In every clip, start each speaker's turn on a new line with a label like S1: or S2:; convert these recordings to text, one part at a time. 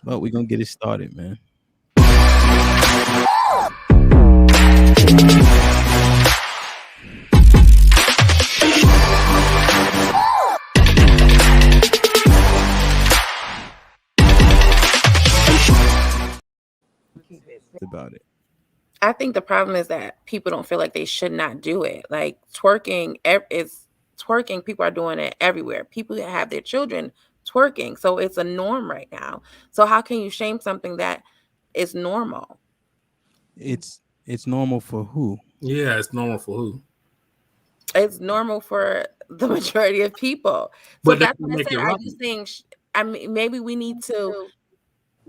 S1: But we're gonna get it started, man. About it.
S2: I think the problem is that people don't feel like they should not do it. Like twerking. People are doing it everywhere. People that have their children twerking, so it's a norm right now. So how can you shame something that is normal?
S1: It's normal for who?
S3: Yeah, it's normal for who?
S2: It's normal for the majority of people. So
S3: But that
S2: that's
S3: doesn't
S2: what I
S3: make
S2: said.
S3: it
S2: Are
S3: right.
S2: you saying? I mean, maybe we need to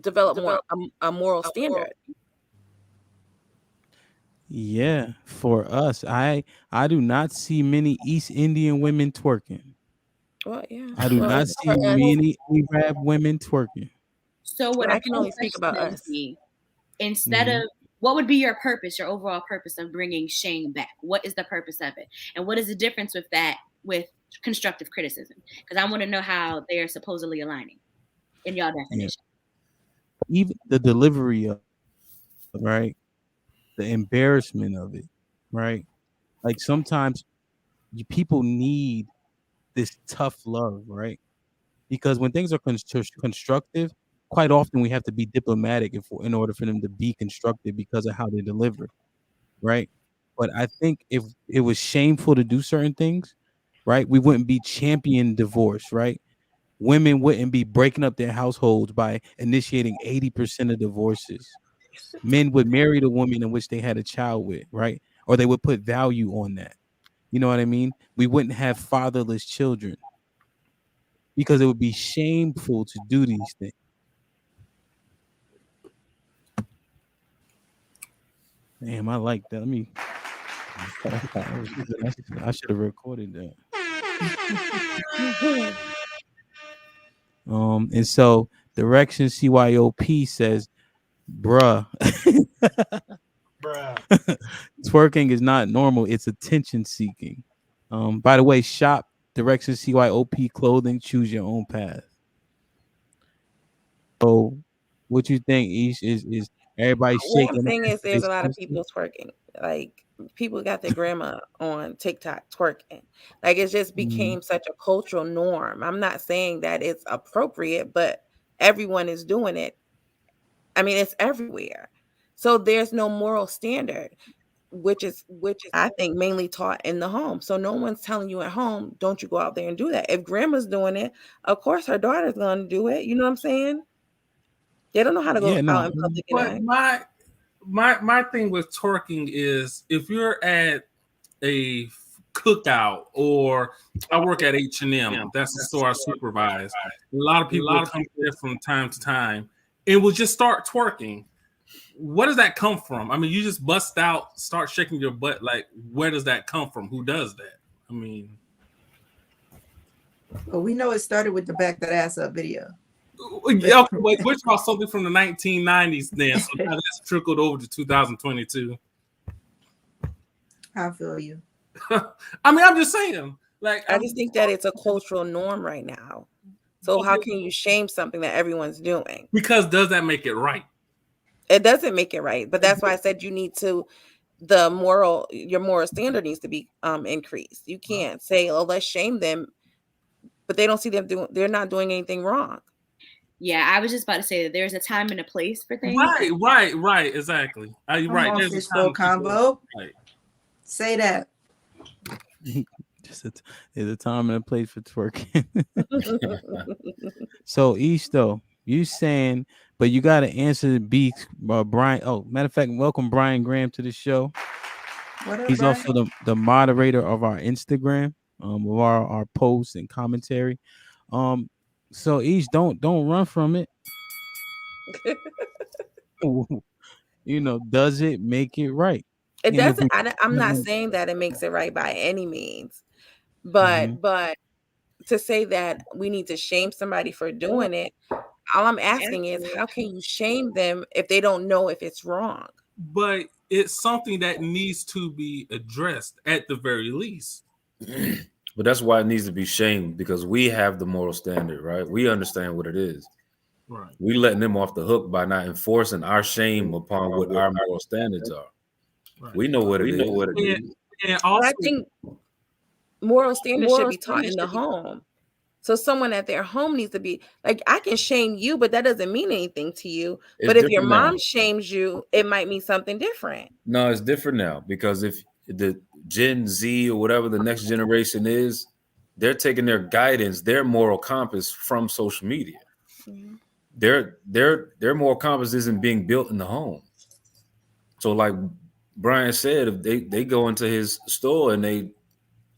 S2: develop more a moral standard.
S1: Yeah, for us, I do not see many East Indian women twerking.
S2: Well, yeah.
S1: I do not see many Arab women twerking.
S4: So what
S2: Well, I
S4: a
S2: can
S4: poll
S2: only speak about
S4: question
S2: us.
S4: would be, instead of what would be your purpose, your overall purpose of bringing shame back? What is the purpose of it? And what is the difference with that with constructive criticism? Because I want to know how they are supposedly aligning in your definition.
S1: Yeah. Even the delivery of right, the embarrassment of it, right? Like sometimes people need this tough love, right? Because when things are constructive, quite often we have to be diplomatic in order for them to be constructive because of how they deliver, right? But I think if it was shameful to do certain things, right, we wouldn't be champion divorce, right? Women wouldn't be breaking up their households by initiating 80% of divorces. Men would marry the woman in which they had a child with, right? Or they would put value on that. You know what I mean? We wouldn't have fatherless children because it would be shameful to do these things. Damn, I like that. Let me. I should have recorded that. And so direction CYOP says, bruh. Twerking is not normal, it's attention seeking. By the way, shop direction CYOP clothing, choose your own path. So what you think is everybody
S2: What I'm
S1: shaking
S2: saying is there's a lot of
S1: ass?
S2: people twerking. Like people got their grandma on TikTok twerking. Like it just became such a cultural norm. I'm not saying that it's appropriate, but everyone is doing it. I mean, it's everywhere. So there's no moral standard, which is I think mainly taught in the home. So no one's telling you at home, don't you go out there and do that. If grandma's doing it, of course her daughter's gonna do it. You know what I'm saying? They don't know how to go
S1: Yeah,
S2: out
S1: no.
S2: in public and
S3: But
S2: act.
S3: my thing with twerking is if you're at a cookout or I work at H&M, that's the store I supervise. A lot of people will come there from time to time and will just start twerking. Where does that come from? I mean, you just bust out, start shaking your butt. Like, where does that come from? Who does that? I mean,
S5: well, we know it started with the back that ass up video.
S3: yeah, okay, wait, we're talking something from the 1990s then, so now that's trickled over to 2022.
S5: I feel you.
S3: I mean, I'm just saying. Like,
S2: I just think that it's a cultural norm right now. So how can you shame something that everyone's doing?
S3: Because does that make it right?
S2: It doesn't make it right. But that's why I said you need to your moral standard needs to be increased. You can't say, oh, let's shame them, but they don't see they're not doing anything wrong.
S4: Yeah, I was just about to say that there's a time and a place for things.
S3: Right, exactly.
S5: Come
S3: right.
S5: on,
S3: There's a
S5: Fishbowl
S3: time
S5: combo.
S3: Right.
S5: Say that.
S1: There's a time and a place for twerking. So Ish, though, you saying, but you got to answer the B. Brian. Oh, matter of fact, welcome Brian Graham to the show.
S5: What up,
S1: He's
S5: Brian?
S1: also the moderator of our Instagram, of our posts and commentary. So Ish, don't run from it. You know, does it make it right?
S2: It doesn't. I'm not saying that it makes it right by any means, but to say that we need to shame somebody for doing it, all I'm asking is how can you shame them if they don't know if it's wrong?
S3: But it's something that needs to be addressed at the very least.
S6: But that's why it needs to be shamed, because we have the moral standard, right? We understand what it is.
S3: Right.
S6: We letting them off the hook by not enforcing our shame upon what our moral standards are.
S3: Right.
S6: We know what it is.
S3: And
S2: But
S3: also,
S2: I think moral standards should be taught in the home. So someone at their home needs to be like, I can shame you, but that doesn't mean anything to you.
S6: It's
S2: but if your
S6: different now.
S2: mom shames you, it might mean something different.
S6: No, it's different now because if the Gen Z or whatever the next generation is, they're taking their guidance, their moral compass from social media.
S2: Mhm.
S6: Their moral compass isn't being built in the home. So like Brian said, if they go into his store and they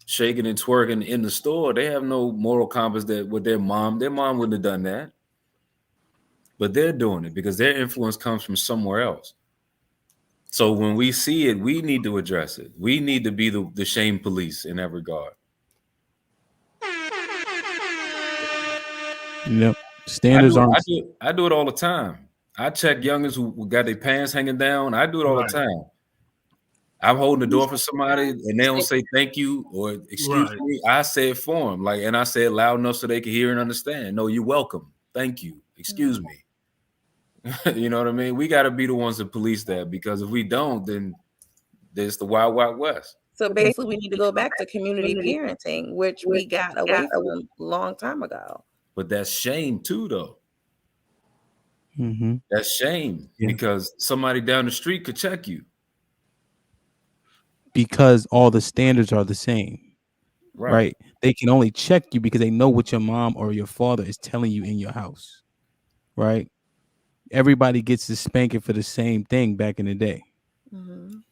S6: shaking and twerking in the store, they have no moral compass that with their mom wouldn't have done that. But they're doing it because their influence comes from somewhere else. So when we see it, we need to address it. We need to be the shame police in that regard.
S1: Yep. Standards aren't.
S6: I do it all the time. I check youngins who got their pants hanging down. I do it all the time. I'm holding the door for somebody and they don't say thank you or excuse me. I say it for them, and I say it loud enough so they can hear and understand. No, you're welcome. Thank you. Excuse me. You know what I mean? We got to be the ones that police that, because if we don't, then there's the wild, wild west.
S2: So basically, we need to go back to community parenting, which we got away from a long time ago.
S6: But that's shame too, though.
S1: Mm-hmm.
S6: That's shame because somebody down the street could check you.
S1: Because all the standards are the same, right? They can only check you because they know what your mom or your father is telling you in your house, right? Everybody gets the spanking for the same thing back in the day,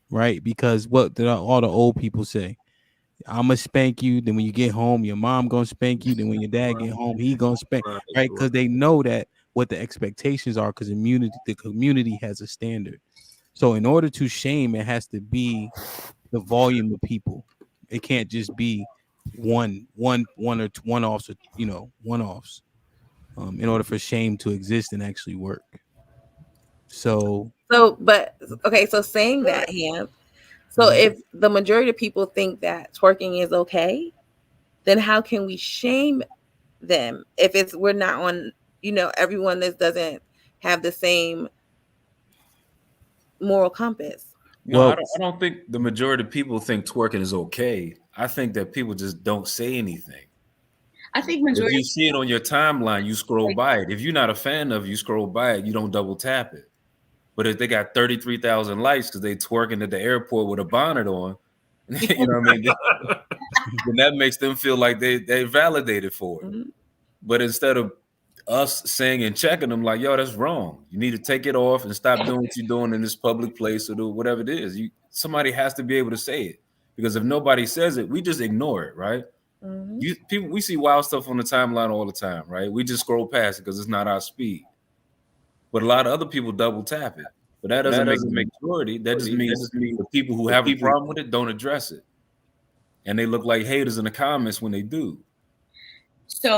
S1: right? Because what did all the old people say? I'm gonna spank you. Then when you get home, your mom gonna spank you. Then when your dad get home, he gonna spank, right? Because they know that what the expectations are. Because the community has a standard. So in order to shame, it has to be the volume of people. It can't just be one or one-offs, or one-offs. In order for shame to exist and actually work. So
S2: saying that, Ham. So if the majority of people think that twerking is okay, then how can we shame them if we're not on, everyone that doesn't have the same moral compass?
S6: No, I don't think the majority of people think twerking is okay. I think that people just don't say anything.
S4: I think
S6: if you see it on your timeline, you scroll by it. If you're not a fan of it, you scroll by it, you don't double tap it. But if they got 33,000 likes because they twerking at the airport with a bonnet on, you know what I mean? Then that makes them feel like they validated for it. But instead of us saying and checking them like, yo, that's wrong. You need to take it off and stop doing what you're doing in this public place or do whatever it is. Somebody has to be able to say it, because if nobody says it, we just ignore it, right? We see wild stuff on the timeline all the time, right? We just scroll past it because it's not our speed. But a lot of other people double tap it. But that doesn't make the majority. That just means the people who have a problem with it don't address it. And they look like haters in the comments when they do.
S4: So